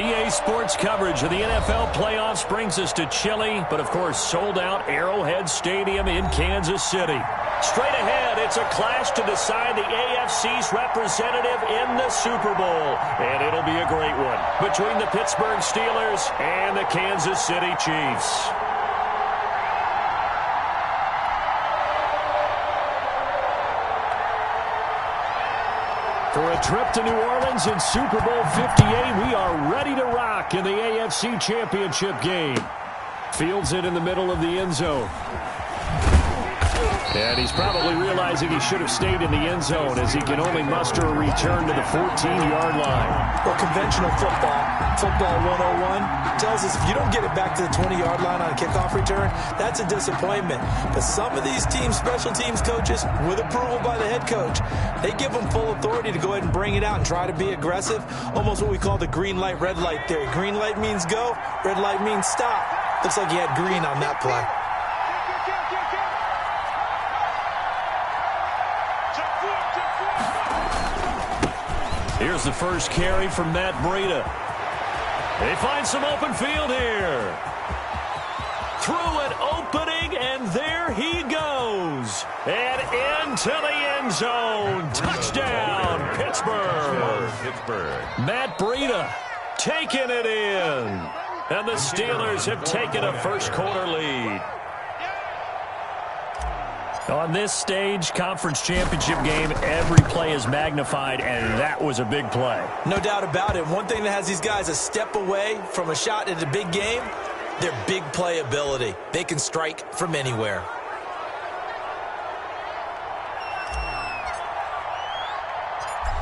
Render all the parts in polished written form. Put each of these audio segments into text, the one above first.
EA Sports coverage of the NFL playoffs brings us to chilly, but of course sold-out Arrowhead Stadium in Kansas City. Straight ahead, it's a clash to decide the AFC's representative in the Super Bowl. And it'll be a great one between the Pittsburgh Steelers and the Kansas City Chiefs. For a trip to New Orleans in Super Bowl 58, we are ready to rock in the AFC Championship game. Fields it in the middle of the end zone. And he's probably realizing he should have stayed in the end zone as he can only muster a return to the 14-yard line. Well, conventional football 101, tells us if you don't get it back to the 20-yard line on a kickoff return, that's a disappointment. But some of these special teams coaches, with approval by the head coach, they give them full authority to go ahead and bring it out and try to be aggressive, almost what we call the green light, red light theory. Green light means go, red light means stop. Looks like he had green on that play. Here's the first carry from Matt Breida. They find some open field here. Through an opening, and there he goes. And into the end zone. Touchdown, Pittsburgh. Matt Breida taking it in. And the Steelers have taken a first-quarter lead. On this stage, conference championship game, every play is magnified, and that was a big play. No doubt about it. One thing that has these guys a step away from a shot at a big game, their big play ability. They can strike from anywhere.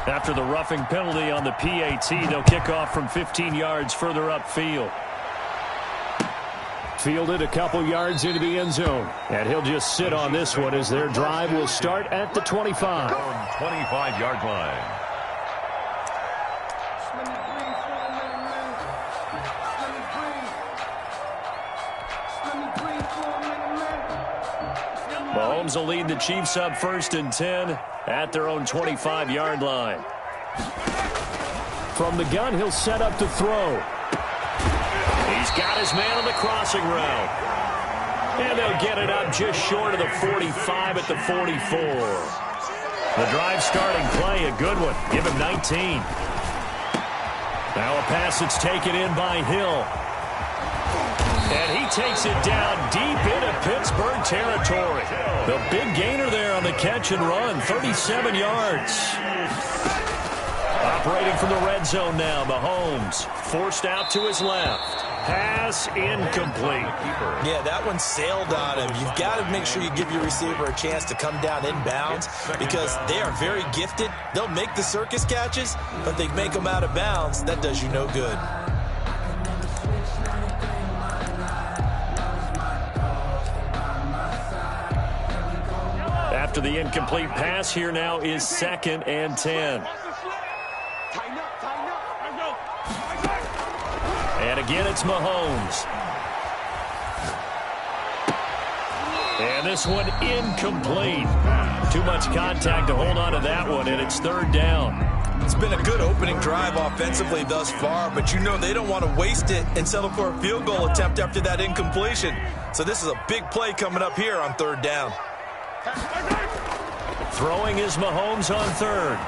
After the roughing penalty on the PAT, they'll kick off from 15 yards further upfield. Fielded a couple yards into the end zone. And he'll just sit on this one as their drive will start at the 25. 25-yard line. Mahomes will lead the Chiefs up 1st and 10 at their own 25-yard line. From the gun, he'll set up to throw. He's got his man on the crossing route. And they'll get it up just short of the 45 at the 44. The drive starting play, a good one. Give him 19. Now a pass that's taken in by Hill. And he takes it down deep into Pittsburgh territory. The big gainer there on the catch and run, 37 yards. Operating from the red zone now, Mahomes forced out to his left. Pass incomplete. Yeah, that one sailed on him. You've got to make sure you give your receiver a chance to come down inbounds because they are very gifted. They'll make the circus catches, but they make them out of bounds. That does you no good. After the incomplete pass, here now is 2nd and 10. And again, it's Mahomes. And this one incomplete. Too much contact to hold on to that one, and it's 3rd down. It's been a good opening drive offensively thus far, but you know they don't want to waste it and settle for a field goal attempt after that incompletion. So this is a big play coming up here on 3rd down. Throwing is Mahomes on 3rd.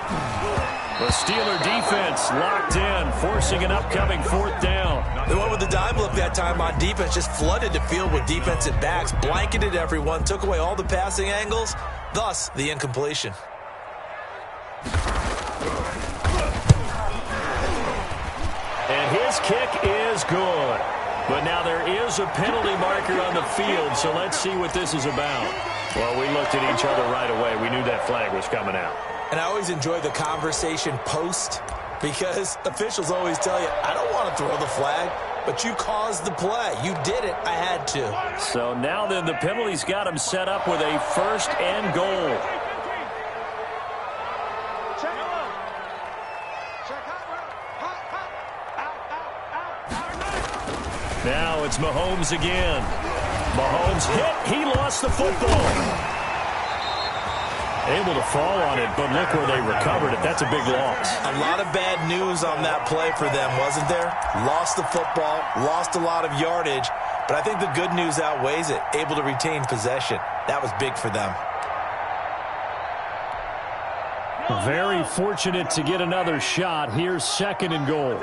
The Steeler defense locked in, forcing an upcoming 4th down. They went with the dime look that time on defense, just flooded the field with defensive backs, blanketed everyone, took away all the passing angles, thus the incompletion. And his kick is good. But now there is a penalty marker on the field, so let's see what this is about. Well, we looked at each other right away. We knew that flag was coming out. And I always enjoy the conversation post because officials always tell you, I don't want to throw the flag, but you caused the play. You did it. I had to. So now then the penalty's got him set up with a 1st and goal. Now it's Mahomes again. Mahomes hit. He lost the football. Able to fall on it, but look where they recovered it. That's a big loss. A lot of bad news on that play for them, wasn't there? Lost the football, lost a lot of yardage, but I think the good news outweighs it. Able to retain possession. That was big for them. Very fortunate to get another shot. Here's 2nd and goal.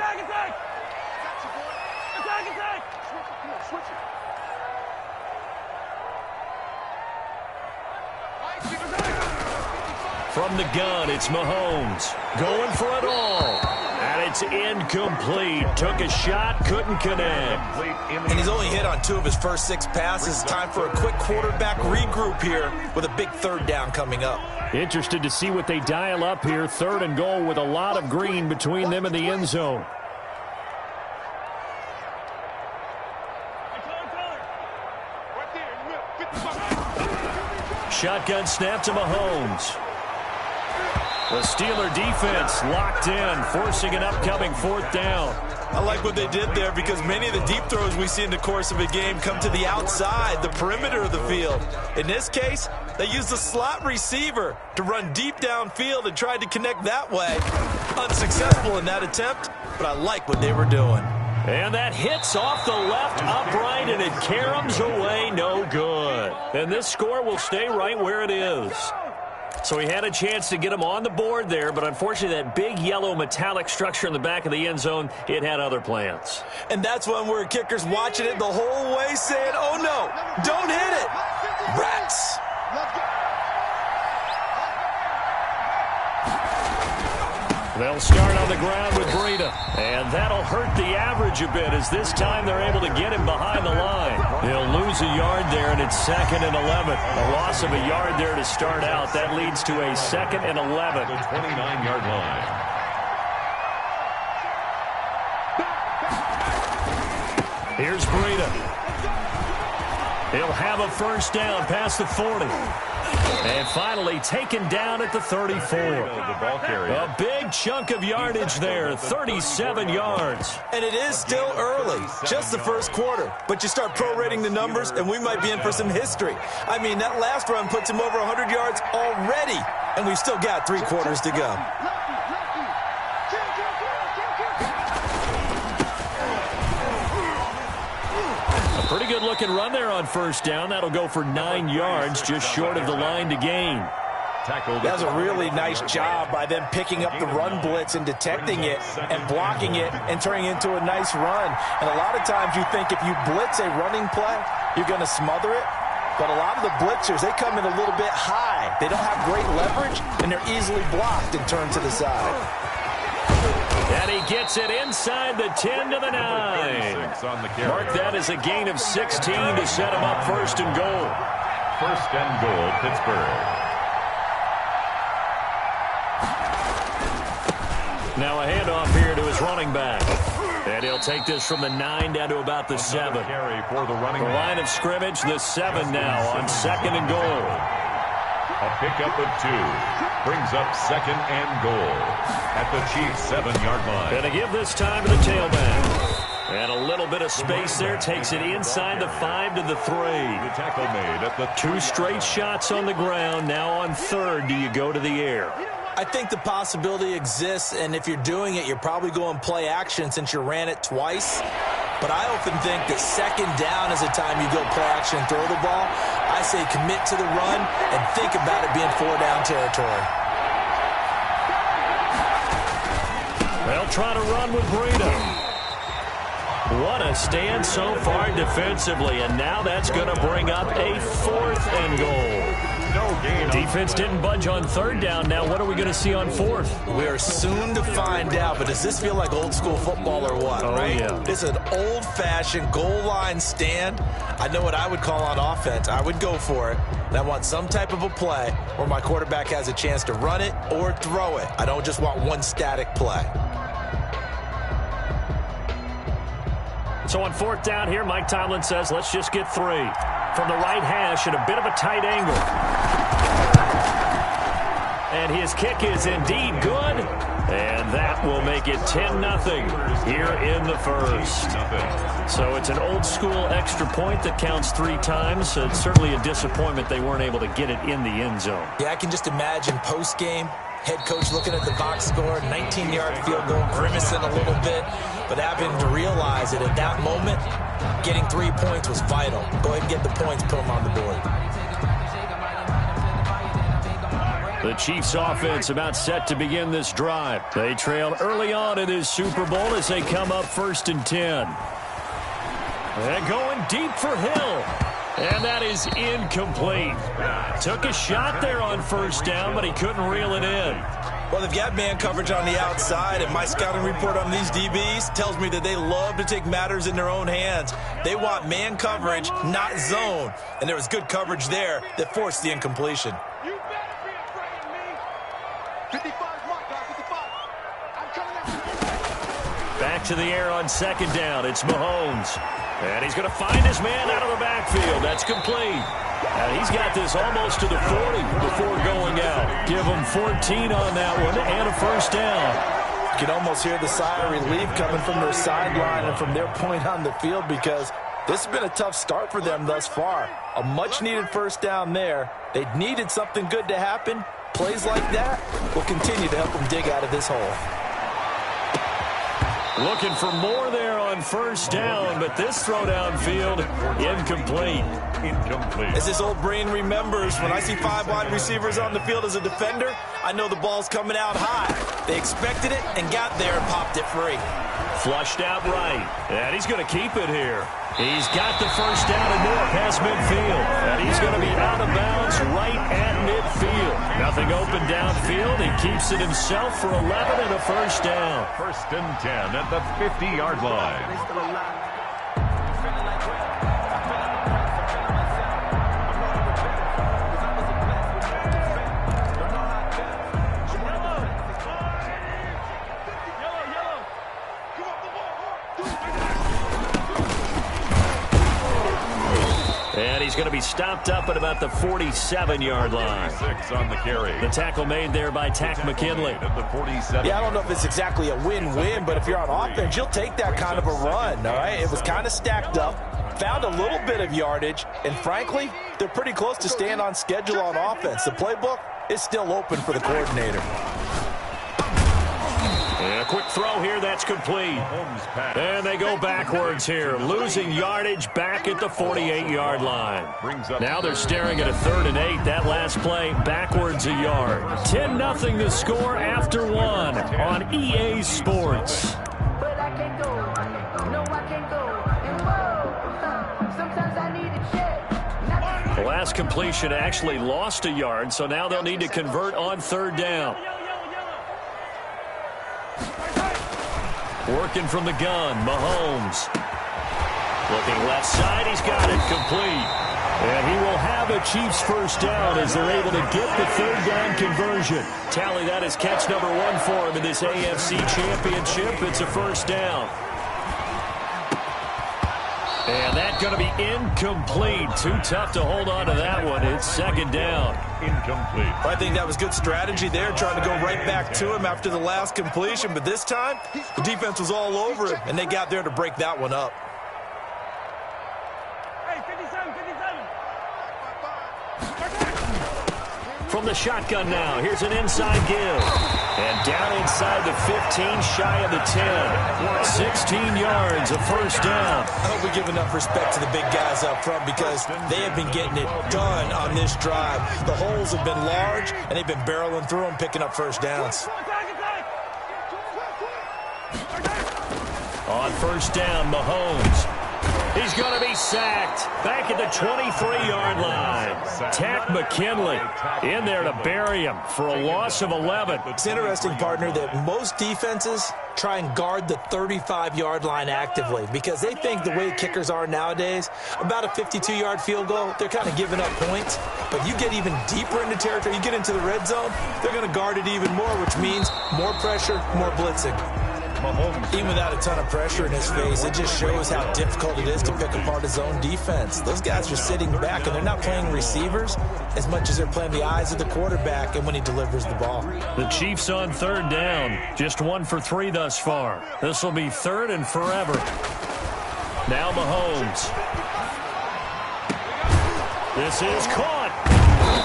From the gun, it's Mahomes going for it all. And it's incomplete. Took a shot, couldn't connect. And he's only hit on 2 of his first 6 passes. Time for a quick quarterback regroup here with a big 3rd down coming up. Interested to see what they dial up here. 3rd and goal with a lot of green between them and the end zone. Shotgun snap to Mahomes. The Steeler defense locked in, forcing an upcoming 4th down. I like what they did there because many of the deep throws we see in the course of a game come to the outside, the perimeter of the field. In this case, they used a slot receiver to run deep downfield and tried to connect that way. Unsuccessful in that attempt, but I like what they were doing. And that hits off the left upright, and it caroms away, no good. And this score will stay right where it is. So he had a chance to get him on the board there, but unfortunately that big yellow metallic structure in the back of the end zone, it had other plans. And that's when we're kickers watching it the whole way saying, oh no, don't hit it. Rats. They'll start on the ground with Breida, and that'll hurt the average a bit as this time they're able to get him behind the line. They'll lose a yard there, and it's 2nd and 11. A loss of a yard there to start out. That leads to a 2nd and 11. The 29-yard line. Here's Breida. He'll have a 1st down past the 40. And finally taken down at the 34. A big chunk of yardage there, 37 yards. And it is still early, just the 1st quarter. But you start prorating the numbers, and we might be in for some history. I mean, that last run puts him over 100 yards already, and we've still got 3 quarters to go. Pretty good looking run there on 1st down. That'll go for 9 yards, just short of the line to gain. That was a really nice job by them picking up the run blitz and detecting it and blocking it and turning it into a nice run. And a lot of times you think if you blitz a running play, you're going to smother it. But a lot of the blitzers, they come in a little bit high. They don't have great leverage, and they're easily blocked and turned to the side. And he gets it inside the 10 to the 9. Mark that as a gain of 16 to set him up 1st and goal. 1st and goal, Pittsburgh. Now a handoff here to his running back. And he'll take this from the 9 down to about the 7. Carry for the running The back. line of scrimmage, the 7 now on 2nd and goal. A pickup of 2. Brings up 2nd and goal at the Chiefs' 7-yard line. Going to give this time to the tailback. And a little bit of space there. Takes it inside the 5 to the 3. The tackle made at the 2 straight shots on the ground. Now on 3rd, do you go to the air? I think the possibility exists, and if you're doing it, you're probably going play action since you ran it twice. But I often think that 2nd down is the time you go play action and throw the ball. I say commit to the run and think about it being 4-down territory. They'll try to run with Breida. What a stand so far defensively, and now that's going to bring up a 4th and goal. no gain. Defense didn't budge on 3rd down. Now what are we going to see on 4th? We are soon to find out, but does this feel like old school football or what? Oh, right? yeah. It's an old-fashioned goal line stand. I know what I would call on offense. I would go for it, and I want some type of a play where my quarterback has a chance to run it or throw it. I don't just want one static play. So on 4th down here, Mike Tomlin says, let's just get 3. From the right hash at a bit of a tight angle. And his kick is indeed good. And that will make it 10-0 here in the first. So it's an old-school extra point that counts 3 times. So it's certainly a disappointment they weren't able to get it in the end zone. Yeah, I can just imagine post-game, head coach looking at the box score, 19-yard field goal, grimacing a little bit, but having to realize that at that moment, getting 3 points was vital. Go ahead and get the points, put them on the board. The Chiefs offense about set to begin this drive. They trailed early on in this Super Bowl as they come up 1st and 10. They're going deep for Hill. And that is incomplete. Took a shot there on 1st down, but he couldn't reel it in. Well, they've got man coverage on the outside, and my scouting report on these DBs tells me that they love to take matters in their own hands. They want man coverage, not zone. And there was good coverage there that forced the incompletion. You better be afraid of me. 55 mark, guys, 55. I'm coming after you. Back to the air on 2nd down. It's Mahomes. And he's going to find his man out of the backfield. That's complete. And he's got this almost to the 40 before going out. Give him 14 on that one and a 1st down. You can almost hear the sigh of relief coming from their sideline and from their point on the field because this has been a tough start for them thus far. A much-needed 1st down there. They needed something good to happen. Plays like that will continue to help them dig out of this hole. Looking for more there on 1st down, but this throw downfield, incomplete. As this old brain remembers, when I see 5 wide receivers on the field as a defender, I know the ball's coming out high. They expected it and got there and popped it free. Flushed out right, and he's going to keep it here. He's got the 1st down and more past midfield, and he's going to be out of bounds right at midfield. Nothing open downfield. He keeps it himself for 11 and a 1st down. 1st and 10 at the 50-yard line. And he's going to be stopped up at about the 47-yard line. 6 on the carry. The tackle made there by Tack McKinley. At the 47. Yeah, I don't know if it's exactly a win-win, but if you're on offense, you'll take that kind of a run, all right? It was kind of stacked up, found a little bit of yardage, and frankly, they're pretty close to staying on schedule on offense. The playbook is still open for the coordinator. And a quick throw here, that's complete. And they go backwards here, losing yardage back at the 48-yard line. Now they're staring at a 3rd and 8. That last play, backwards a yard. 10-0 the score after 1 on EA Sports. But I can't go. No, I can't go. And whoa, sometimes I need a check. The last completion actually lost a yard, so now they'll need to convert on 3rd down. Working from the gun, Mahomes. Looking left side, he's got it complete. And he will have a Chiefs 1st down as they're able to get the 3rd down conversion. Tally that as catch number 1 for him in this AFC Championship. It's a 1st down. And that's going to be incomplete. Too tough to hold on to that one. It's 2nd down. Incomplete. I think that was good strategy there, trying to go right back to him after the last completion. But this time, the defense was all over him, and they got there to break that one up. Hey, 57, 57. From the shotgun now, here's an inside give. And down inside the 15, shy of the 10. 16 yards, a 1st down. I hope we give enough respect to the big guys up front because they have been getting it done on this drive. The holes have been large, and they've been barreling through them, picking up 1st downs. On 1st down, Mahomes. He's going to be sacked back at the 23-yard line. Tack McKinley in there to bury him for a loss of 11. It's interesting, partner, that most defenses try and guard the 35-yard line actively because they think the way kickers are nowadays, about a 52-yard field goal, they're kind of giving up points. But you get even deeper into territory, you get into the red zone, they're going to guard it even more, which means more pressure, more blitzing. Mahomes. Even without a ton of pressure in his face, it just shows how difficult it is to pick apart his own defense. Those guys are sitting back, and they're not playing receivers as much as they're playing the eyes of the quarterback and when he delivers the ball. The Chiefs on third down. Just 1 for 3 thus far. This will be third and forever. Now Mahomes. This is caught.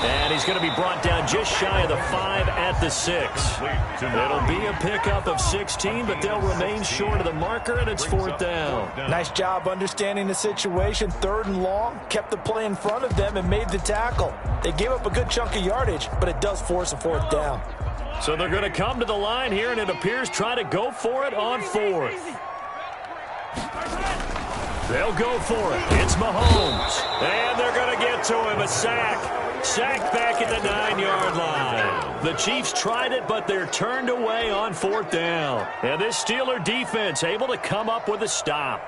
And he's going to be brought down just shy of the 5 at the 6. It'll be a pickup of 16, but they'll remain short of the marker, and it's fourth down. Nice job understanding the situation. Third and long, kept the play in front of them and made the tackle. They gave up a good chunk of yardage, but it does force a fourth down. So they're going to come to the line here, and it appears try to go for it on fourth. They'll go for it. It's Mahomes. And they're going to get to him. A sack. Sacked back at the 9-yard line. The Chiefs tried it, but they're turned away on fourth down. And this Steeler defense able to come up with a stop.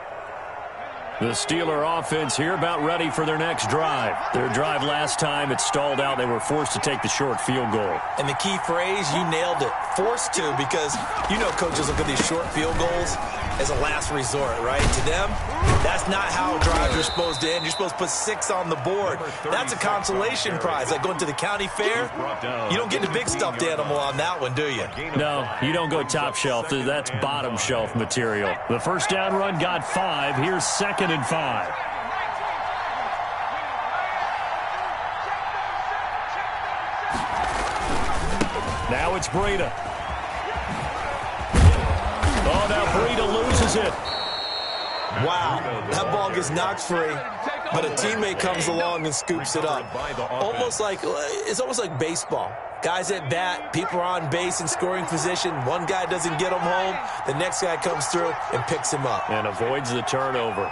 The Steeler offense here about ready for their next drive. Their drive last time, it stalled out. They were forced to take the short field goal. And the key phrase, you nailed it. Forced to, because you know coaches look at these short field goals as a last resort, right? To them, that's not how drives are supposed to end. You're supposed to put 6 on the board. That's a consolation prize. Like going to the county fair, you don't get the big stuffed animal on that one, do you? No, you don't go top shelf. That's bottom shelf material. The first down run got 5. Here's 2nd and 5. Now it's Breida. Oh, now Breida loses it. Wow, that ball gets knocked free, but a teammate comes along and scoops it up. It's almost like baseball. Guys at bat, people are on base in scoring position. One guy doesn't get him home. The next guy comes through and picks him up. And avoids the turnover.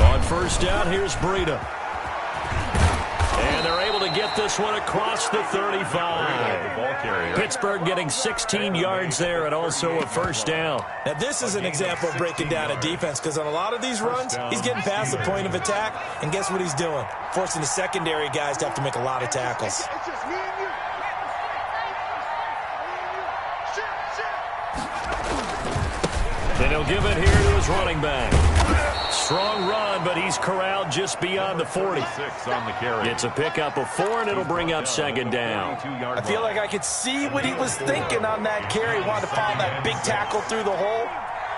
On first down, here's Breida. And they're able to get this one across the 35. Pittsburgh getting 16 yards there and also a first down. Now, this is an example of breaking down a defense, because on a lot of these runs, he's getting past the point of attack, and guess what he's doing? Forcing the secondary guys to have to make a lot of tackles. It's just me and you. Then he'll give it here to his running back. Strong run, but he's corralled just beyond the 40. On the carry. It's a pickup of 4, and it'll bring up second down. I feel like I could see what he was thinking on that carry. Wanted to follow that big tackle through the hole.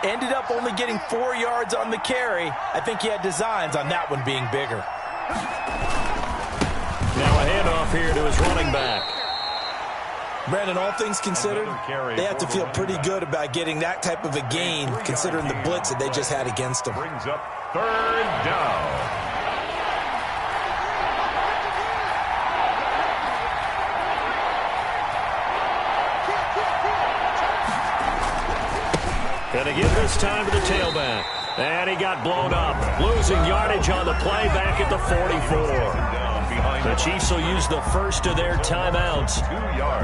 Ended up only getting 4 yards on the carry. I think he had designs on that one being bigger. Now a handoff here to his running back. Brandon, all things considered, they have to feel pretty good about getting that type of a gain, considering the blitz that they just had against them. Brings up third down. And again this time to the tailback. And he got blown up. Losing yardage on the play back at the 44. The Chiefs will use the first of their timeouts.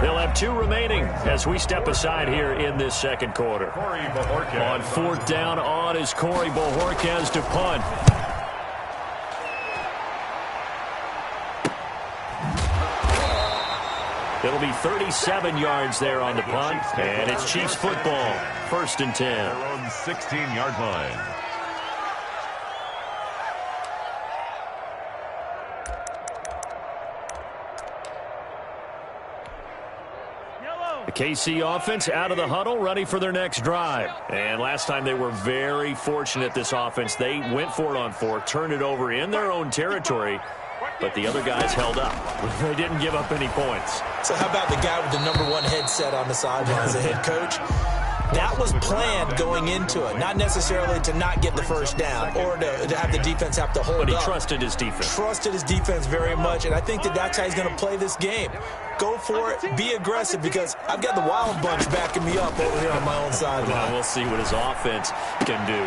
They'll have 2 remaining as we step aside here in this second quarter. On fourth down on is Corey Bojorquez to punt. It'll be 37 yards there on the punt, and it's Chiefs football. 1st and 10. Their own 16-yard line. The KC offense out of the huddle, ready for their next drive. And last time they were very fortunate, this offense. They went for it on 4, turned it over in their own territory, but the other guys held up. They didn't give up any points. So how about the guy with the #1 headset on the sideline as a head coach? That was planned going into it, not necessarily to not get the first down or to have the defense have to hold up. But he trusted his defense. Trusted his defense very much, and I think that's how he's going to play this game. Go for it, be aggressive, because I've got the wild bunch backing me up over here on my own sideline. Well, we'll see what his offense can do.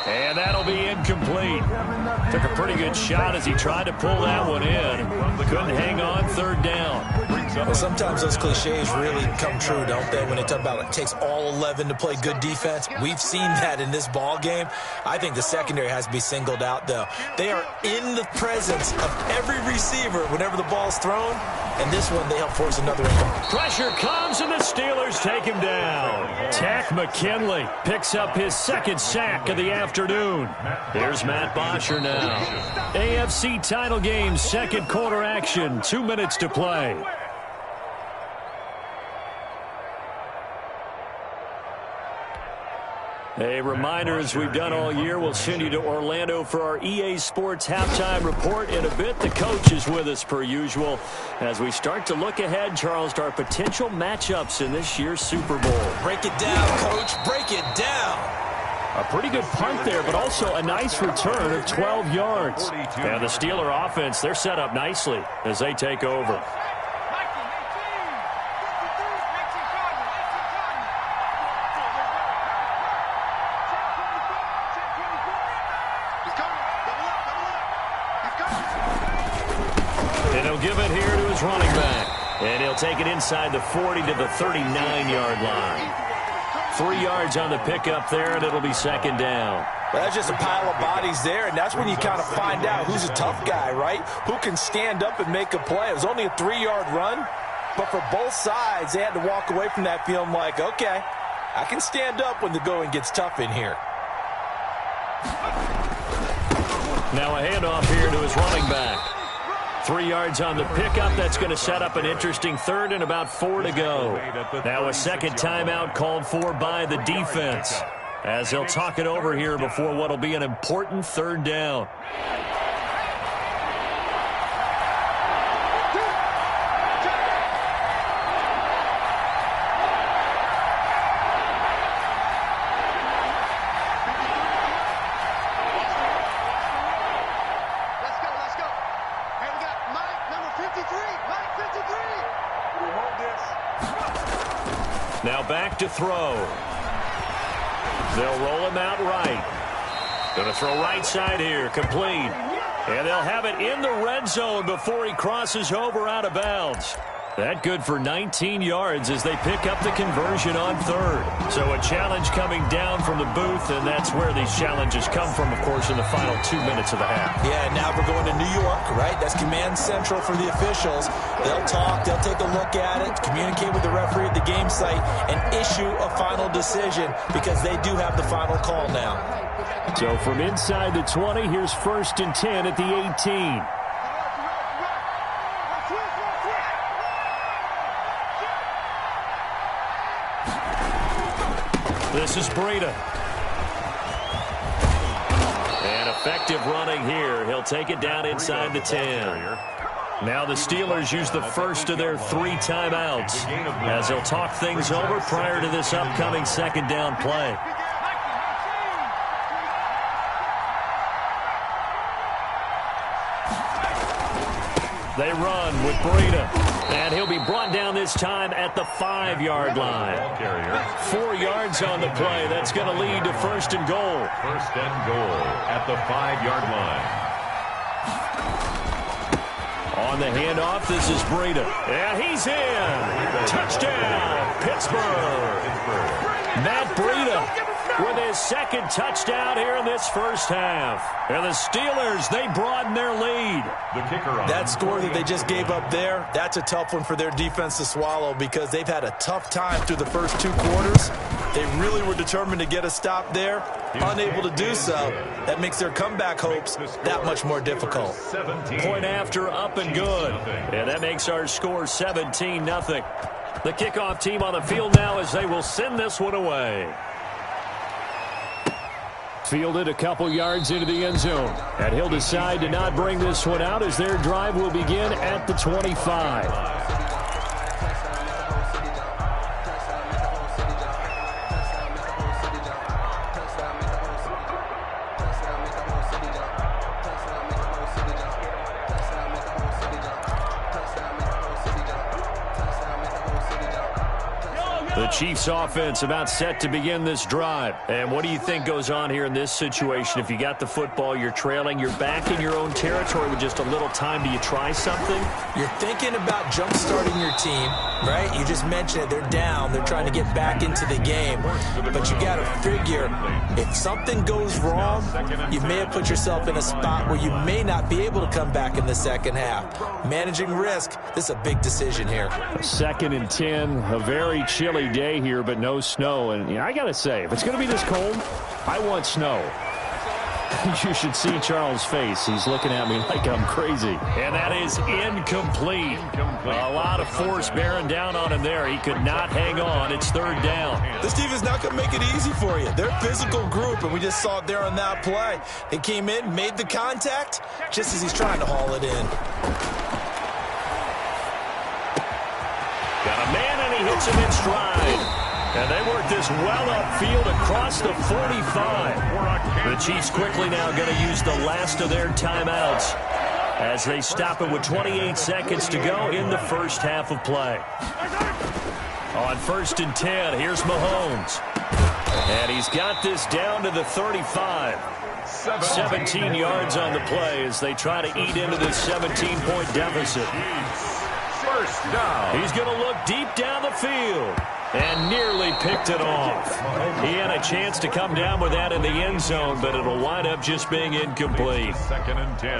And that'll be incomplete. Took a pretty good shot as he tried to pull that one in. Couldn't hang on third down. Well, sometimes those cliches really come true, don't they? When they talk about it takes all 11 to play good defense. We've seen that in this ball game. I think the secondary has to be singled out, though. They are in the presence of every receiver whenever the ball's thrown, and this one they help force another income. Pressure comes, and the Steelers take him down. Tack McKinley picks up his second sack of the afternoon. Here's Matt Bosher now. AFC title game, second quarter action, 2 minutes to play. A reminder, as we've done all year, we'll send you to Orlando for our EA Sports halftime report in a bit. The coach is with us per usual as we start to look ahead, Charles, to our potential matchups in this year's Super Bowl. Break it down, Coach. Break it down. A pretty good punt there, but also a nice return of 12 yards. And the Steeler offense, they're set up nicely as they take over. And he'll give it here to his running back. And he'll take it inside the 40 to the 39-yard line. 3 yards on the pickup there, and it'll be second down. Well, that's just a pile of bodies there, and that's when you kind of find out who's a tough guy, right? Who can stand up and make a play. It was only a 3-yard run, but for both sides, they had to walk away from that feeling like, okay, I can stand up when the going gets tough in here. Now a handoff here to his running back. 3 yards on the pickup. That's going to set up an interesting third and about 4 to go. Now a second timeout called for by the defense as they'll talk it over here before what will be an important third down. Now back to throw. They'll roll him out right. Going to throw right side here, complete. And they'll have it in the red zone before he crosses over out of bounds. That good for 19 yards as they pick up the conversion on third. So a challenge coming down from the booth, and that's where these challenges come from, of course, in the final 2 minutes of the half. Yeah, now we're going to New York, right? That's command central for the officials. They'll talk, they'll take a look at it, communicate with the referee at the game site, and issue a final decision because they do have the final call now. So from inside the 20, here's 1st and 10 at the 18. This is Breida. And effective running here. He'll take it down inside the 10. Now the Steelers use the first of their 3 timeouts as they'll talk things over prior to this upcoming second down play. They run with Breida. And he'll be brought down this time at the 5-yard line. 4 yards on the play. That's going to lead to 1st and goal. 1st and goal at the 5-yard line. On the handoff, this is Breida. And he's in. Touchdown, Pittsburgh. Matt Breida with his second touchdown here in this first half. And the Steelers, they broaden their lead. The kicker on that score that they just gave up there, that's a tough one for their defense to swallow because they've had a tough time through the first 2 quarters. They really were determined to get a stop there, unable to do so. That makes their comeback hopes that much more difficult. Point after, up and good. And that makes our score 17-0. The kickoff team on the field now as they will send this one away. Fielded a couple yards into the end zone. And he'll decide to not bring this one out as their drive will begin at the 25. The The Chiefs offense about set to begin this drive. And what do you think goes on here in this situation? If you got the football, you're trailing, you're back in your own territory with just a little time. Do you try something? You're thinking about jump-starting your team, right? You just mentioned it. They're down. They're trying to get back into the game. But you got to figure, if something goes wrong, you may have put yourself in a spot where you may not be able to come back in the second half. Managing risk, this is a big decision here. 2nd and 10, a very chilly day here, but no snow. And I got to say, if it's going to be this cold, I want snow. You should see Charles' face. He's looking at me like I'm crazy. And that is incomplete. A lot of force bearing down on him there. He could not hang on. It's 3rd down. This defense not going to make it easy for you. They're a physical group, and we just saw it there on that play. They came in, made the contact, just as he's trying to haul it in. Got a man, and he hits him in stride. And they work this well upfield across the 45. The Chiefs quickly now going to use the last of their timeouts as they stop it with 28 seconds to go in the first half of play. On 1st and 10, here's Mahomes. And he's got this down to the 35. 17 yards on the play as they try to eat into this 17-point deficit. First down. He's going to look deep down the field. And nearly picked it off. He had a chance to come down with that in the end zone, but it'll wind up just being incomplete. 2nd and 10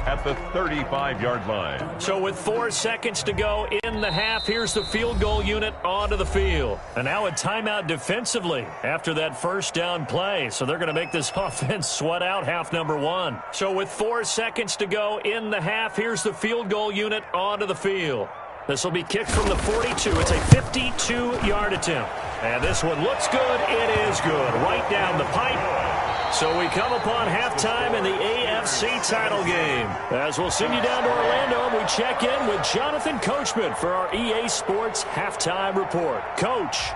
at the 35-yard line. So with 4 seconds to go in the half, here's the field goal unit onto the field. And now a timeout defensively after that first down play. So they're going to make this offense sweat out half number 1. So with 4 seconds to go in the half, here's the field goal unit onto the field. This will be kicked from the 42. It's a 52-yard attempt. And this one looks good. It is good. Right down the pipe. So we come upon halftime in the AFC title game. As we'll send you down to Orlando, and we check in with Jonathan Coachman for our EA Sports Halftime Report. Coach.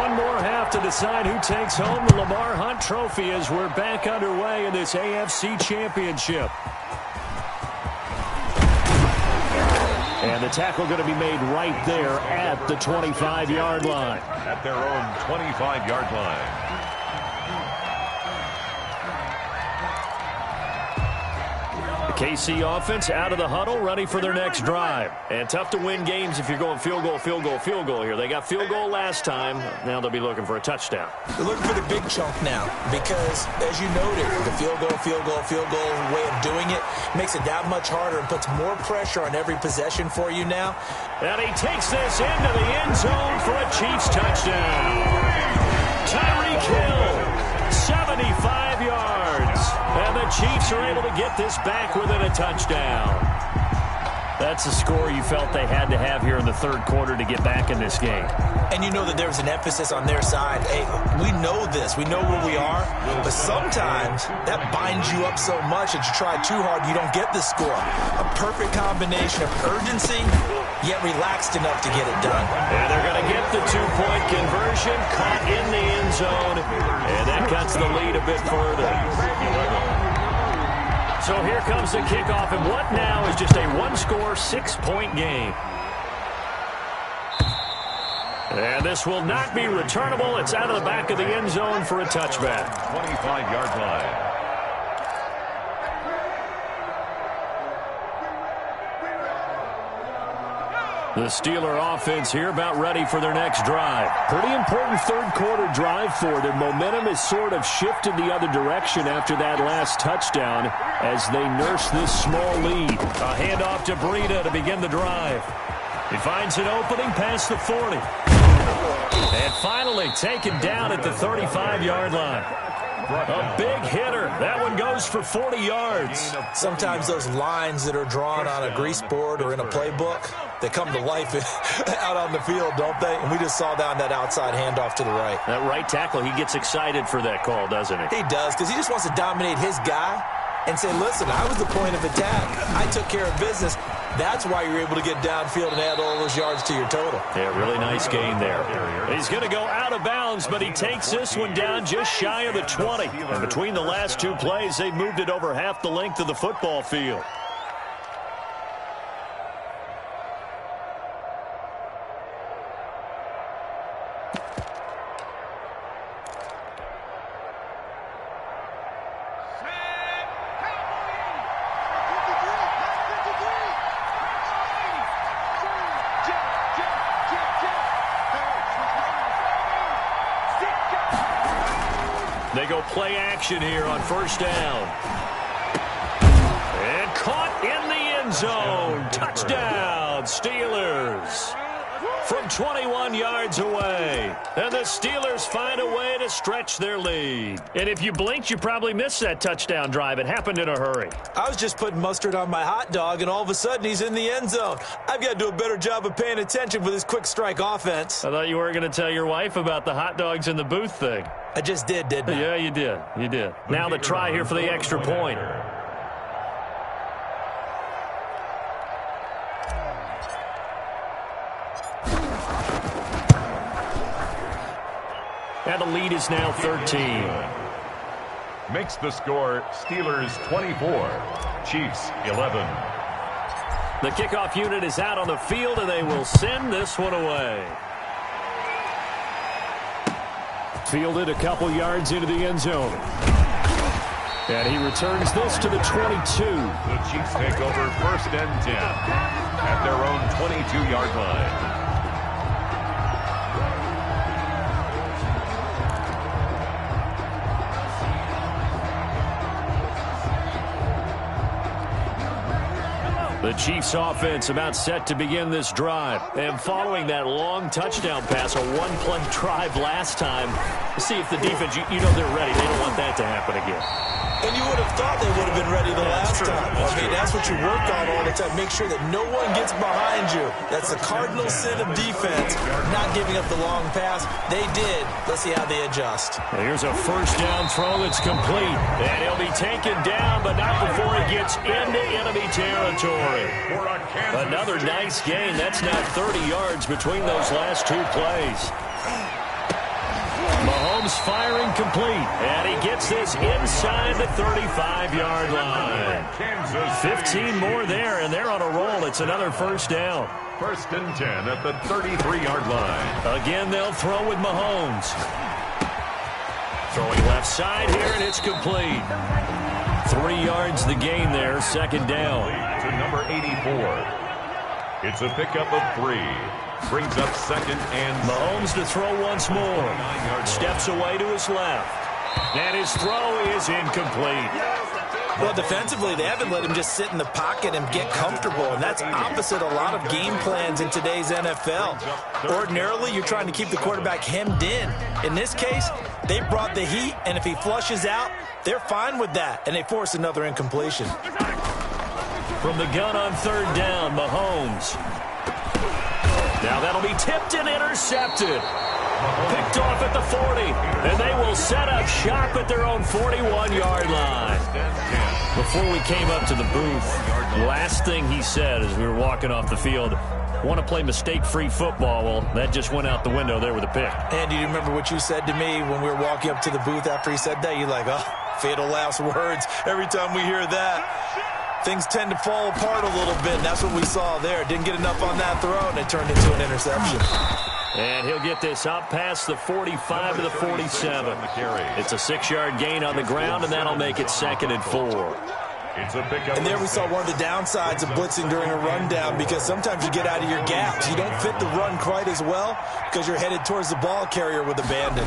One more half to decide who takes home the Lamar Hunt Trophy as we're back underway in this AFC Championship. And the tackle going to be made right there at the 25-yard line. At their own 25-yard line. The KC offense out of the huddle, ready for their next drive. And tough to win games if you're going field goal, field goal, field goal here. They got field goal last time. Now they'll be looking for a touchdown. They're looking for the big chunk now because, as you noted, the field goal way of doing it makes it that much harder and puts more pressure on every possession for you now. And he takes this into the end zone for a Chiefs touchdown. Tyreek Hill, 75 yards. And the Chiefs are able to get this back within a touchdown. That's a score you felt they had to have here in the third quarter to get back in this game. And you know that there was an emphasis on their side. Hey, we know this. We know where we are. But sometimes that binds you up so much that you try too hard, you don't get the score. A perfect combination of urgency, yet relaxed enough to get it done. And they're going to get the two-point conversion, caught in the end zone, and that cuts the lead a bit further. So here comes the kickoff, and what now is just a one-score, 6-point game. And this will not be returnable. It's out of the back of the end zone for a touchback. 25-yard line. The Steeler offense here about ready for their next drive. Pretty important third quarter drive for them. Momentum has sort of shifted the other direction after that last touchdown as they nurse this small lead. A handoff to Breida to begin the drive. He finds an opening past the 40. And finally taken down at the 35-yard line. A big hitter. That one goes for 40 yards. Sometimes those lines that are drawn on a grease board or in a playbook, they come to life out on the field, don't they? And we just saw down that outside handoff to the right. That right tackle, he gets excited for that call, doesn't he? He does, because he just wants to dominate his guy and say, listen, I was the point of attack. I took care of business. That's why you're able to get downfield and add all those yards to your total. Yeah, really nice gain there. He's going to go out of bounds, but he takes this one down just shy of the 20. And between the last two plays, they've moved it over half the length of the football field. They go play action here on first down. And caught in the end zone. Touchdown, Steelers. From 21 yards away. And the Steelers find a way to stretch their lead. And if you blinked, you probably missed that touchdown drive. It happened in a hurry. I was just putting mustard on my hot dog, and all of a sudden he's in the end zone. I've got to do a better job of paying attention with this quick strike offense. I thought you were going to tell your wife about the hot dogs in the booth thing. I just did, didn't I? Yeah, you did. You did. Now the try here for the extra point. And the lead is now 13. Makes the score Steelers 24, Chiefs 11. The kickoff unit is out on the field, and they will send this one away. Fielded a couple yards into the end zone. And he returns this to the 22. The Chiefs take over first and 10 at their own 22-yard line. The Chiefs offense about set to begin this drive. And following that long touchdown pass, a one-play drive last time, see if the defense, you know they're ready. They don't want that to happen again. And you would have thought they would have been ready the last time. I mean, that's what you work on all the time. Make sure that no one gets behind you. That's the cardinal sin of defense, not giving up the long pass. They did. Let's see how they adjust. Here's a first down throw that's complete. And he'll be taken down, but not before he gets into enemy territory. Another nice gain. That's now 30 yards between those last two plays. Mahomes firing complete, and he gets this inside the 35-yard line. 15 more there, and they're on a roll. It's another first down. First and 10 at the 33-yard line. Again, they'll throw with Mahomes. Throwing left side here, and it's complete. 3 yards the gain there, second down. To number 84. It's a pickup of 3. Brings up second and Mahomes to throw once more. Steps away to his left. And his throw is incomplete. Well, defensively, they haven't let him just sit in the pocket and get comfortable, and that's opposite a lot of game plans in today's NFL. Ordinarily, you're trying to keep the quarterback hemmed in. In this case, they brought the heat, and if he flushes out, they're fine with that, and they force another incompletion. From the gun on third down, Mahomes. Now that'll be tipped and intercepted. Picked off at the 40. And they will set up shop at their own 41-yard line. Before we came up to the booth, last thing he said as we were walking off the field, want to play mistake-free football. Well, that just went out the window there with a pick. And do you remember what you said to me when we were walking up to the booth after he said that? You're like, oh, fatal last words. Every time we hear that, things tend to fall apart a little bit, and that's what we saw there. Didn't get enough on that throw, and it turned into an interception. And he'll get this up past the 45 to the 47. It's a 6-yard gain on the ground, and that'll make it second and 4. And there we saw one of the downsides of blitzing during a rundown, because sometimes you get out of your gaps. You don't fit the run quite as well because you're headed towards the ball carrier with abandon.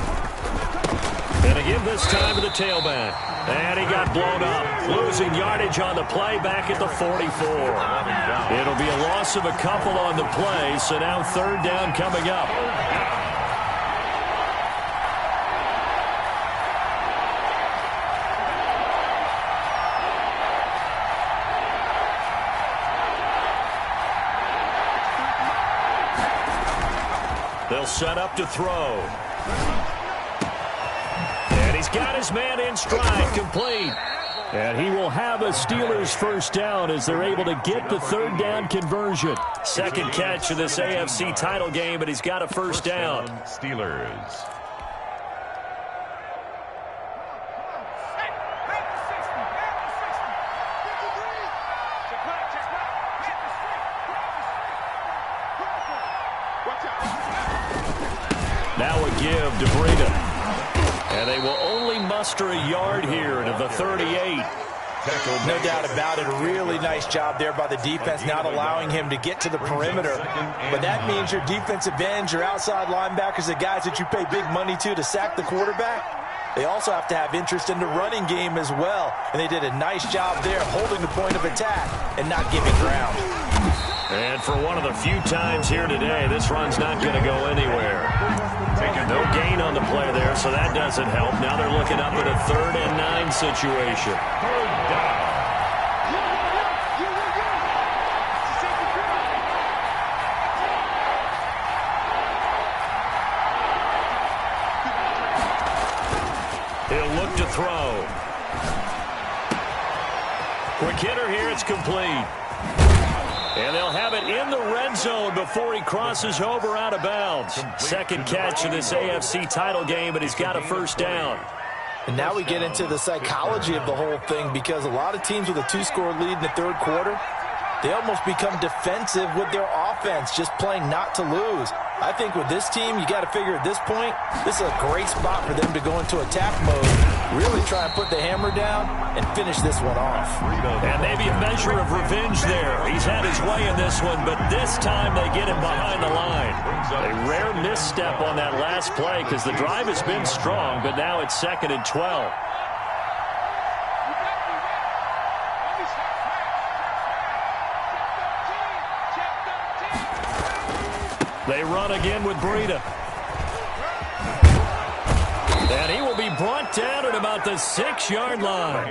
And again this time to the tailback. And he got blown up. Losing yardage on the play back at the 44. It'll be a loss of a couple on the play, so now third down coming up. They'll set up to throw. And he's got his man in stride, complete. And he will have a Steelers first down as they're able to get the third down conversion. Second catch of this AFC title game, but he's got a first down. Steelers. Now a give to Breida. And they will only muster a yard here to the 38. No doubt about it. A really nice job there by the defense, not allowing him to get to the perimeter. But that means your defensive ends, your outside linebackers, the guys that you pay big money to sack the quarterback, they also have to have interest in the running game as well. And they did a nice job there holding the point of attack and not giving ground. And for one of the few times here today, this run's not going to go anywhere. No gain on the play there, so that doesn't help. Now they're looking up at a 3rd and 9 situation. Third down. He'll look to throw. Quick hitter here, it's complete. And they'll have it in the red zone before he crosses over out of bounds. Second catch of this AFC title game, but he's got a first down. And now we get into the psychology of the whole thing, because a lot of teams with a 2-score lead in the third quarter, they almost become defensive with their offense, just playing not to lose. I think with this team, you got to figure at this point, this is a great spot for them to go into attack mode, really try and put the hammer down and finish this one off. And maybe a measure of revenge there. He's had his way in this one, but this time they get him behind the line. A rare misstep on that last play because the drive has been strong, but now it's 2nd and 12. They run again with Breida. And he will be brought down at about the 6-yard line.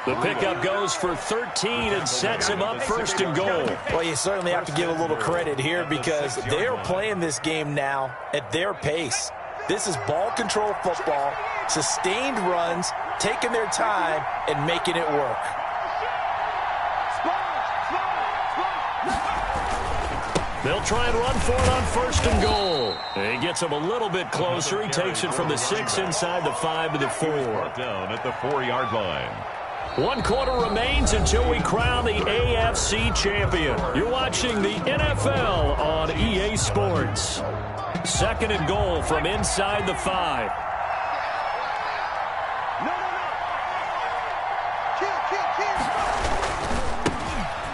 The pickup goes for 13 and sets him up 1st and goal. Well, you certainly have to give a little credit here because they are playing this game now at their pace. This is ball control football, sustained runs, taking their time, and making it work. They'll try and run for it on 1st and goal. He gets him a little bit closer. He takes it from the 6 inside the 5 to the 4. Down at the 4-yard line. 1 quarter remains until we crown the AFC champion. You're watching the NFL on EA Sports. 2nd and goal from inside the 5.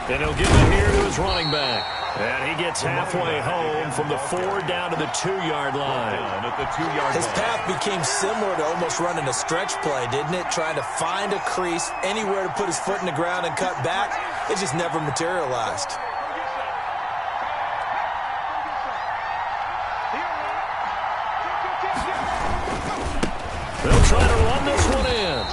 And he'll give it here to his running back. And he gets halfway home from the 4 down to the 2-yard line. His path became similar to almost running a stretch play, didn't it? Trying to find a crease, anywhere to put his foot in the ground and cut back. It just never materialized. They'll try to run this one in.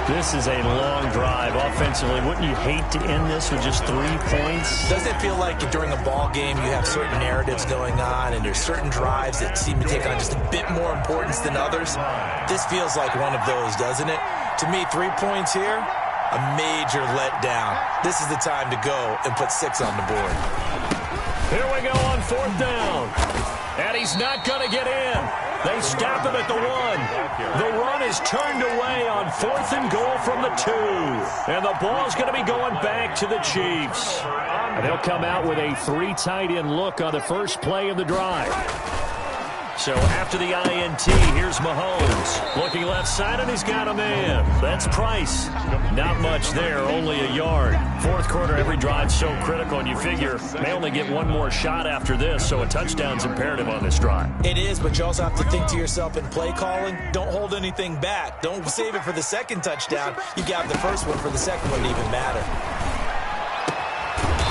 This is a long drive offensively. Wouldn't you hate to end this with just 3 points? Doesn't it feel like during a ball game you have certain narratives going on and there's certain drives that seem to take on just a bit more importance than others? This feels like one of those, doesn't it? To me, 3 points here, a major letdown. This is the time to go and put 6 on the board. Here we go on 4th down. And he's not going to get in. They stop him at the 1. The run is turned away on 4th and goal from the 2. And the ball's going to be going back to the Chiefs. And they'll come out with a 3 tight end look on the first play of the drive. So after the INT, here's Mahomes. Looking left side, and he's got a man. That's Price. Not much there, only a yard. 4th quarter, every drive's so critical, and you figure they only get 1 more shot after this, so a touchdown's imperative on this drive. It is, but you also have to think to yourself in play calling, don't hold anything back. Don't save it for the 2nd touchdown. You got the 1st one for the 2nd one to even matter.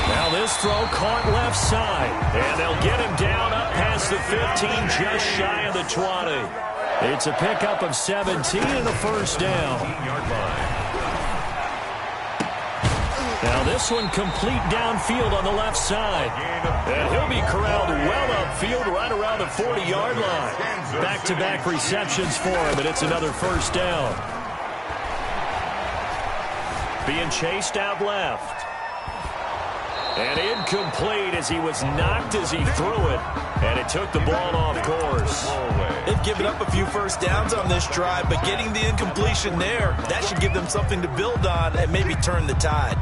Now this throw caught left side, and they'll get him down up past the 15, just shy of the 20. It's a pickup of 17 and a first down. Now this one complete downfield on the left side. And he'll be corralled well upfield right around the 40-yard line. Back-to-back receptions for him, and it's another first down. Being chased out left. And incomplete as he was knocked as he threw it. And it took the ball off course. They've given up a few first downs on this drive, but getting the incompletion there, that should give them something to build on and maybe turn the tide.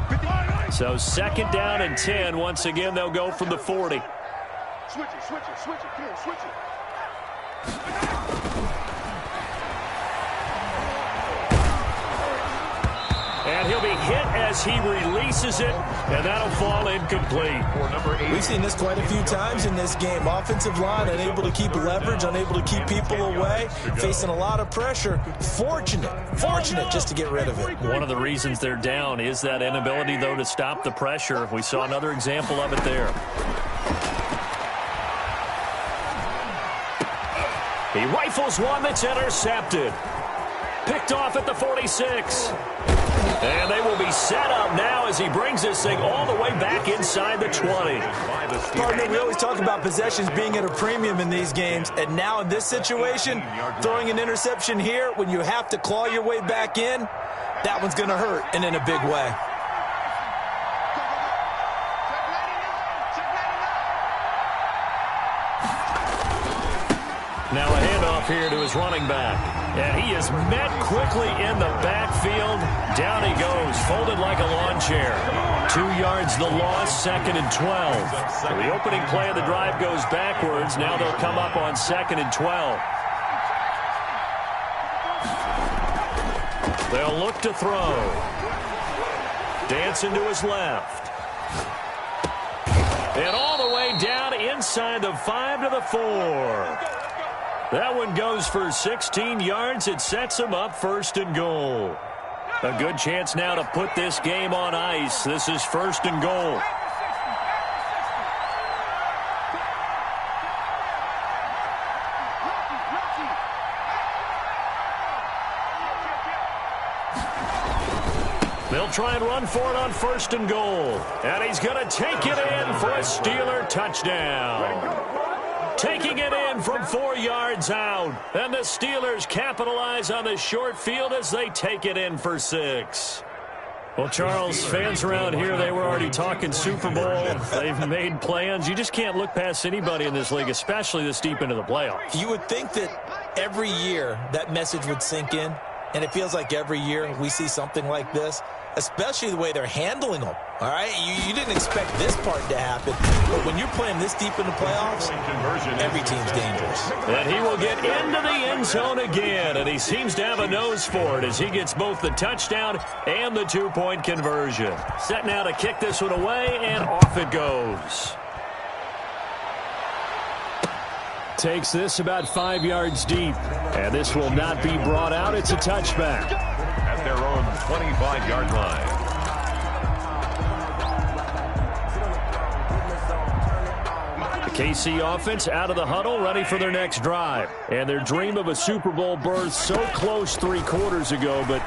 So 2nd down and 10. Once again, they'll go from the 40. Switch it, switch it, switch it. Come on, switch it. And he'll He'll be hit as he releases it, and that'll fall incomplete. We've seen this quite a few times in this game. Offensive line unable to keep leverage, unable to keep people away, facing a lot of pressure. Fortunate just to get rid of it. One of the reasons they're down is that inability, though, to stop the pressure. We saw another example of it there. He rifles one that's intercepted. Picked off at the 46. And they will be set up now as he brings this thing all the way back inside the 20. Partner, we always talk about possessions being at a premium in these games, and now in this situation, throwing an interception here when you have to claw your way back in, that one's going to hurt, and in a big way. Now a handoff here to his running back. And he is met quickly in the backfield. Down he goes, folded like a lawn chair. 2 yards the loss, 2nd and 12. So the opening play of the drive goes backwards. Now they'll come up on 2nd and 12. They'll look to throw. Dancing to his left. And all the way down inside the 5 to the 4. That one goes for 16 yards. It sets him up 1st and goal. A good chance now to put this game on ice. This is 1st and goal. They'll try and run for it on 1st and goal. And he's going to take it in for a Steeler touchdown. Taking it in from 4 yards out. And the Steelers capitalize on the short field as they take it in for 6. Well, Charles, fans around here, they were already talking Super Bowl. They've made plans. You just can't look past anybody in this league, especially this deep into the playoffs. You would think that every year that message would sink in, and it feels like every year we see something like this, especially the way they're handling them. All right, you didn't expect this part to happen, but when you're playing this deep in the playoffs, every team's dangerous. And he will get into the end zone again, and he seems to have a nose for it as he gets both the touchdown and the 2-point conversion. Set now to kick this one away, and off it goes. Takes this about 5 yards deep, and this will not be brought out. It's a touchback. At their own 25-yard line. The KC offense out of the huddle, ready for their next drive. And their dream of a Super Bowl berth so close 3 quarters ago, but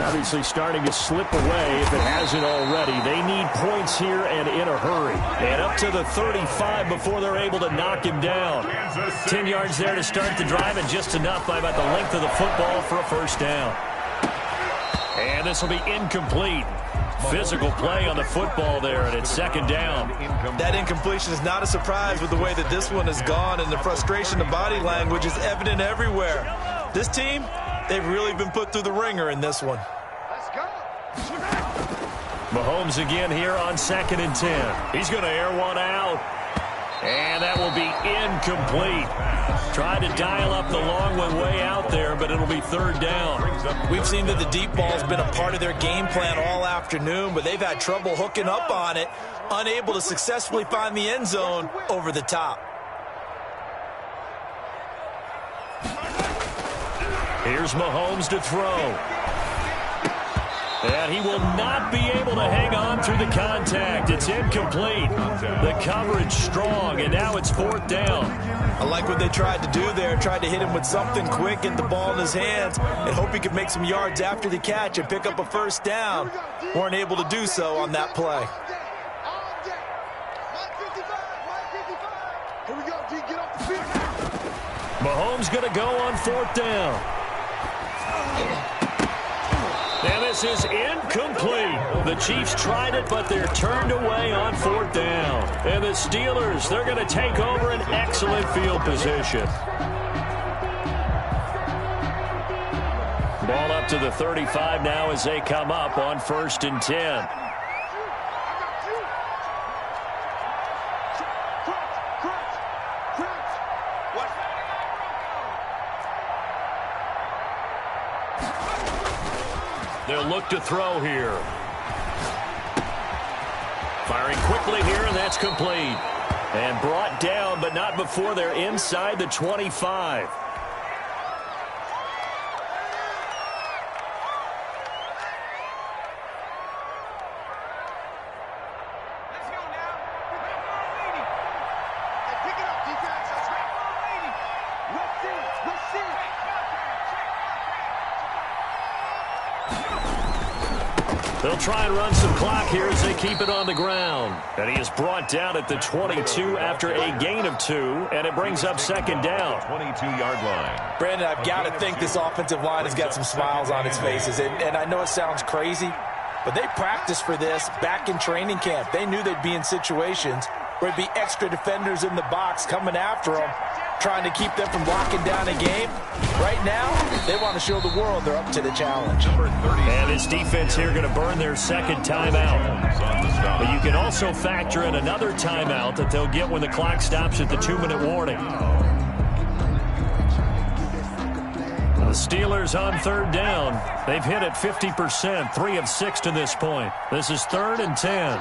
obviously starting to slip away if it hasn't already. They need points here and in a hurry. And up to the 35 before they're able to knock him down. 10 yards there to start the drive, and just enough by about the length of the football for a 1st down. And this will be incomplete. Physical play on the football there, and it's 2nd down. That incompletion is not a surprise with the way that this one has gone, and the frustration, the body language is evident everywhere. This team, they've really been put through the ringer in this one. Let's go. Mahomes again here on 2nd and 10. He's going to air one out. And that will be incomplete. Tried to dial up the long one way out there, but it'll be 3rd down. We've seen that the deep ball's been a part of their game plan all afternoon, but they've had trouble hooking up on it, unable to successfully find the end zone over the top. Here's Mahomes to throw. And he will not be able to hang on through the contact. It's incomplete. The coverage strong, and now it's 4th down. I like what they tried to do there. Tried to hit him with something quick, get the ball in his hands, and hope he could make some yards after the catch and pick up a 1st down. Weren't able to do so on that play. Here we go, D. Get off the field. Mahomes going to go on 4th down. And this is incomplete. The Chiefs tried it, but they're turned away on 4th down. And the Steelers, they're going to take over an excellent field position. Ball up to the 35 now as they come up on 1st and 10. They'll look to throw here. Firing quickly here, and that's complete. And brought down, but not before they're inside the 25. They'll try and run some clock here as they keep it on the ground. And he is brought down at the 22 after a gain of 2, and it brings up second down. 22-yard line. Brandon, I've got to think this offensive line has got some smiles on its faces. And I know it sounds crazy, but they practiced for this back in training camp. They knew they'd be in situations where it'd be extra defenders in the box coming after them, trying to keep them from locking down a game. Right now, they want to show the world they're up to the challenge. And this defense here going to burn their second timeout. But you can also factor in another timeout that they'll get when the clock stops at the 2-minute warning. The Steelers on third down. They've hit it 50%, 3 of 6 to this point. This is 3rd and 10.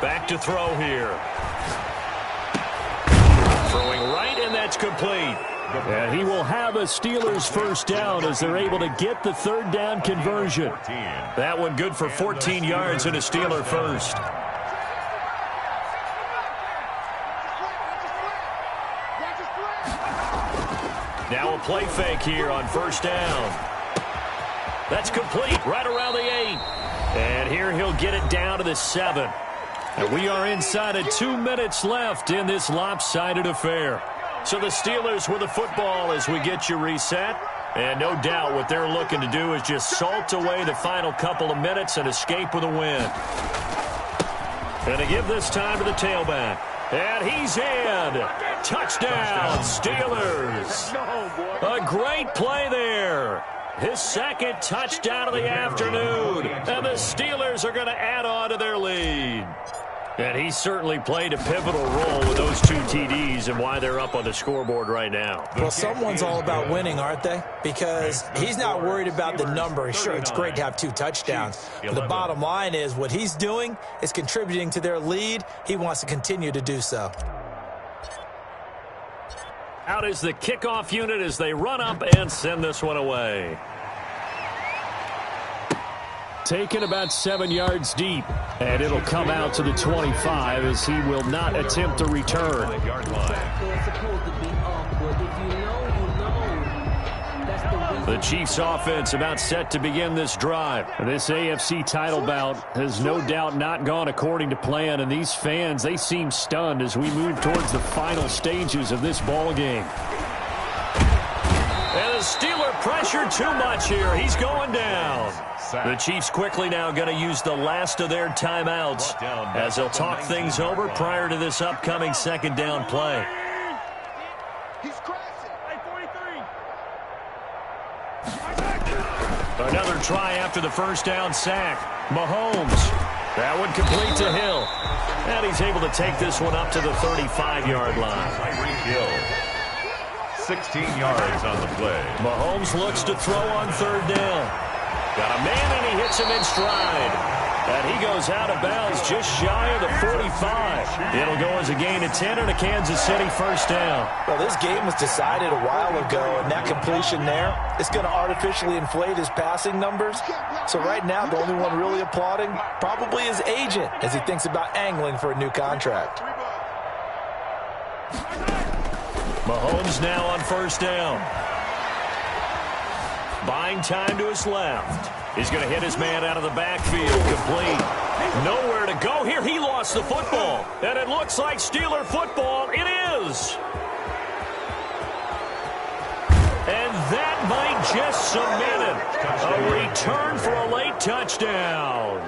Back to throw here. Throwing right, and that's complete. And he will have a Steelers first down as they're able to get the third down conversion. That one good for 14 yards and a Steeler first. Now a play fake here on first down. That's complete right around the 8. And here he'll get it down to the 7. And we are inside of 2 minutes left in this lopsided affair. So the Steelers with the football as we get you reset. And no doubt what they're looking to do is just salt away the final couple of minutes and escape with a win. And to give this time to the tailback. And he's in. Touchdown, Steelers. A great play there. His second touchdown of the afternoon. And the Steelers are going to add on to their lead. And he certainly played a pivotal role with those 2 TDs and why they're up on the scoreboard right now. Well, someone's all about winning, aren't they? Because he's not worried about the number. Sure, it's great to have 2 touchdowns. But the bottom line is what he's doing is contributing to their lead. He wants to continue to do so. Out is the kickoff unit as they run up and send this one away. Taken about 7 yards deep, and it'll come out to the 25 as he will not attempt a return. The Chiefs offense about set to begin this drive. This AFC title bout has no doubt not gone according to plan, and these fans, they seem stunned as we move towards the final stages of this ball game. And the Steeler pressured too much here. He's going down. The Chiefs quickly now going to use the last of their timeouts as they'll talk things over prior to this upcoming second down play. Another try after the first down sack. Mahomes. That one complete to Hill. And he's able to take this one up to the 35-yard line. 16 yards on the play. Mahomes looks to throw on third down. Got a man, and he hits him in stride. And he goes out of bounds just shy of the 45. It'll go as a gain of 10 and a Kansas City first down. Well, this game was decided a while ago, and that completion there is going to artificially inflate his passing numbers. So right now, the only one really applauding probably his agent as he thinks about angling for a new contract. Mahomes now on first down. Buying time to his left. He's going to hit his man out of the backfield. Complete. Nowhere to go here. He lost the football. And it looks like Steeler football. It is. And that might just cement it. A return for a late touchdown.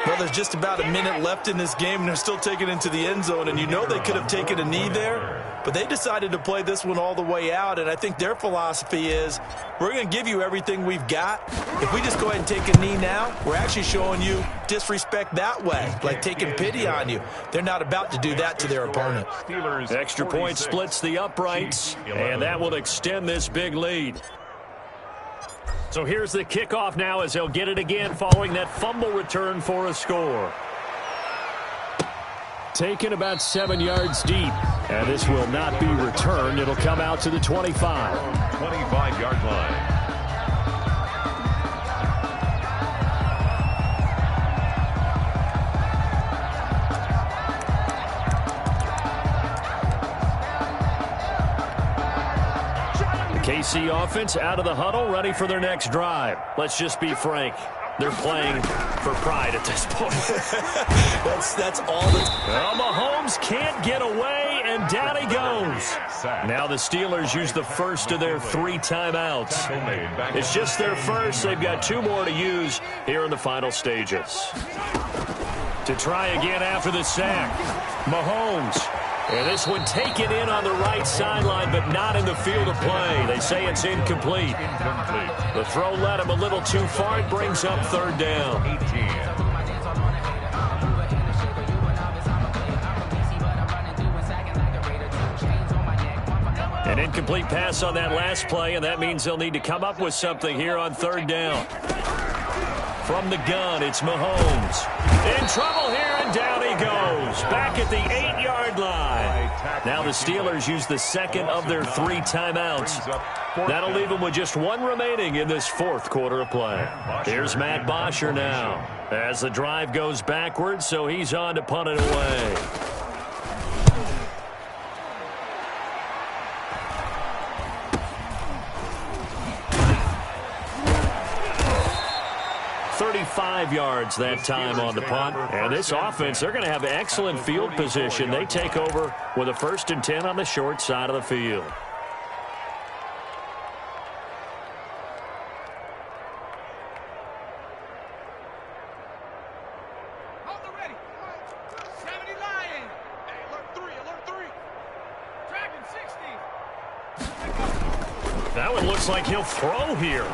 Well, there's just about a minute left in this game, and they're still taking it into the end zone. And you know they could have taken a knee there. but they decided to play this one all the way out, and I think their philosophy is we're going to give you everything we've got. If we just go ahead and take a knee now, we're actually showing you disrespect that way, like taking pity on you. They're not about to do that to their opponent. Extra point splits the uprights, and that will extend this big lead. So here's the kickoff now as they'll get it again following that fumble return for a score. Taken about 7 yards deep, and this will not be returned. It'll come out to the 25. 25-yard line. KC offense out of the huddle, ready for their next drive. Let's just be frank. They're playing for pride at this point. That's all that's... Well, Mahomes can't get away, and down he goes. Now the Steelers use the first of their 3 timeouts. It's just their first. They've got 2 more to use here in the final stages. To try again after the sack, Mahomes. And this one taken in on the right sideline, but not in the field of play. They say it's incomplete. The throw led him a little too far. It brings up 3rd down. An incomplete pass on that last play, and that means they'll need to come up with something here on 3rd down. From the gun, it's Mahomes. In trouble here, and down he goes. Back at the 8-yard line. Now the Steelers use the second of their 3 timeouts. That'll leave them with just 1 remaining in this 4th quarter of play. Here's Matt Bosher now as the drive goes backwards, so he's on to punt it away. 35 yards that time on the punt. And this offense, they're going to have excellent field position. They take over with a 1st and 10 on the short side of the field. That one looks like he'll throw here.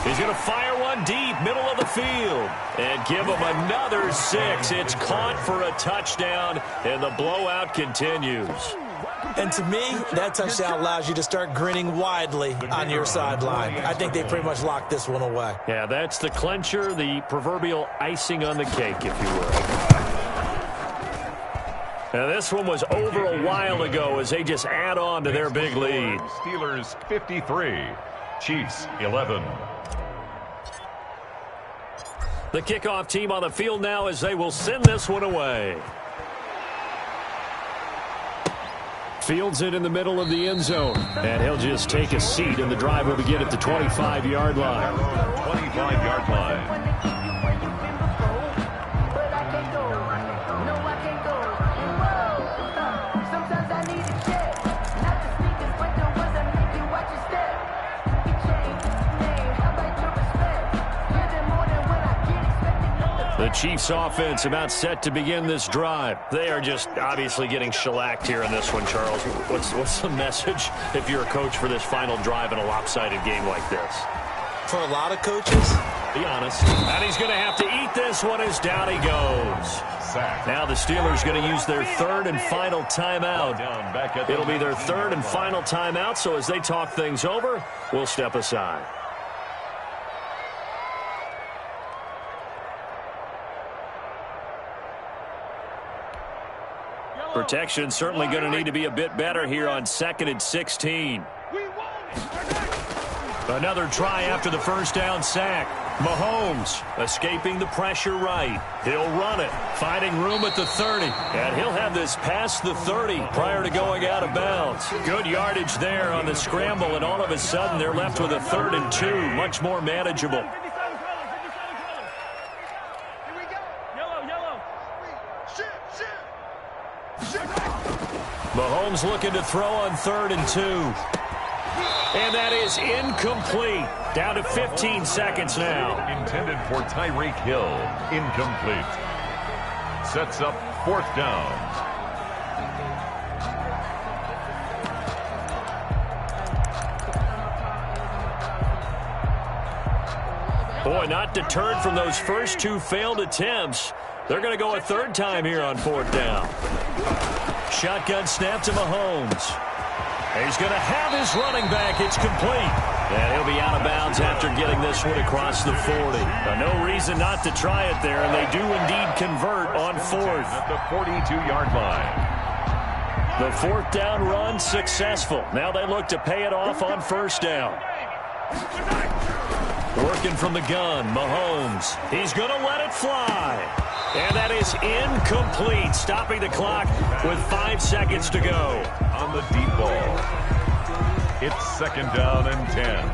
He's going to fire one deep, middle of the field, and give him another 6. It's caught for a touchdown, and the blowout continues. And to me, that touchdown allows you to start grinning widely on your sideline. I think they pretty much locked this one away. Yeah, that's the clincher, the proverbial icing on the cake, if you will. Now, this one was over a while ago as they just add on to their big lead. Steelers 53, Chiefs 11. The kickoff team on the field now as they will send this one away. Fields it in the middle of the end zone. And he'll just take a seat, and the drive will begin at the 25-yard line. 25-yard line. The Chiefs offense about set to begin this drive. They are just obviously getting shellacked here in this one, Charles. What's the message if you're a coach for this final drive in a lopsided game like this? For a lot of coaches, be honest. And he's going to have to eat this one as down he goes. Now the Steelers going to use their 3rd and final timeout. It'll be their 3rd and final timeout, so as they talk things over, we'll step aside. Protection certainly going to need to be a bit better here on 2nd and 16. Another try after the 1st down sack. Mahomes escaping the pressure right. He'll run it, finding room at the 30. And he'll have this past the 30 prior to going out of bounds. Good yardage there on the scramble, and all of a sudden they're left with a 3rd and 2. Much more manageable. Mahomes looking to throw on 3rd and 2. And that is incomplete. Down to 15 seconds now. Intended for Tyreek Hill. Incomplete. Sets up 4th down. Boy, not deterred from those first two failed attempts. They're going to go a third time here on fourth down. Shotgun snap to Mahomes. He's going to have his running back. It's complete. And he'll be out of bounds after getting this one across the 40. No reason not to try it there, and they do indeed convert on fourth. At the 42-yard line. The fourth down run successful. Now they look to pay it off on first down. Working from the gun, Mahomes. He's going to let it fly. And that is incomplete, stopping the clock with 5 seconds to go. On the deep ball. It's second down and 10.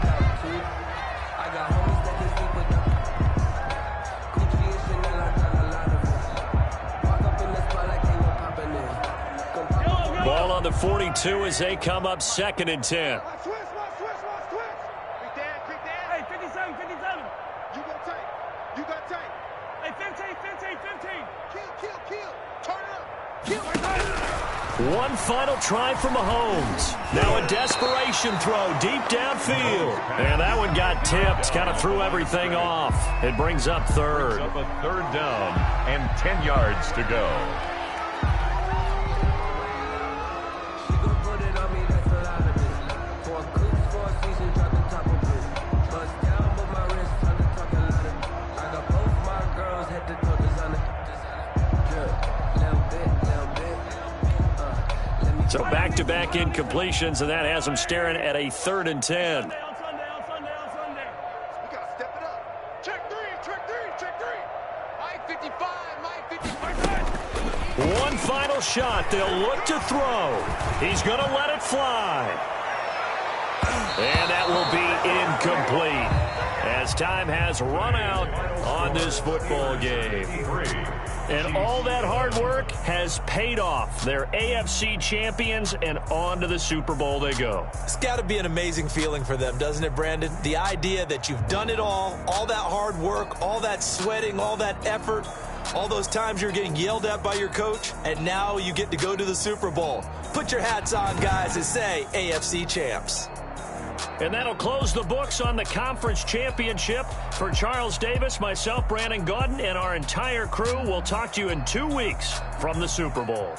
Ball on the 42 as they come up second and 10. Hey, 57, 57. You got tight. You got tight. Hey, 15, 15, 15. Kill. Turn it up. Kill. One final try for Mahomes. Now a desperation throw deep downfield. And that one got tipped, kind of threw everything off. It brings up third. Brings up a third down and 10 yards to go. So back-to-back incompletions, and that has them staring at a third and 10. On Sunday. We got to step it up. Check three. Mike 55. One final shot. They'll look to throw. He's going to let it fly. And that will be incomplete as time has run out on this football game. And all that hard work has paid off. They're AFC champions, and on to the Super Bowl they go. It's got to be an amazing feeling for them, doesn't it, Brandon? The idea that you've done it all that hard work, all that sweating, all that effort, all those times you're getting yelled at by your coach, and now you get to go to the Super Bowl. Put your hats on, guys, and say AFC champs. And that'll close the books on the conference championship. For Charles Davis, myself, Brandon Gaudin, and our entire crew, we'll talk to you in 2 weeks from the Super Bowl.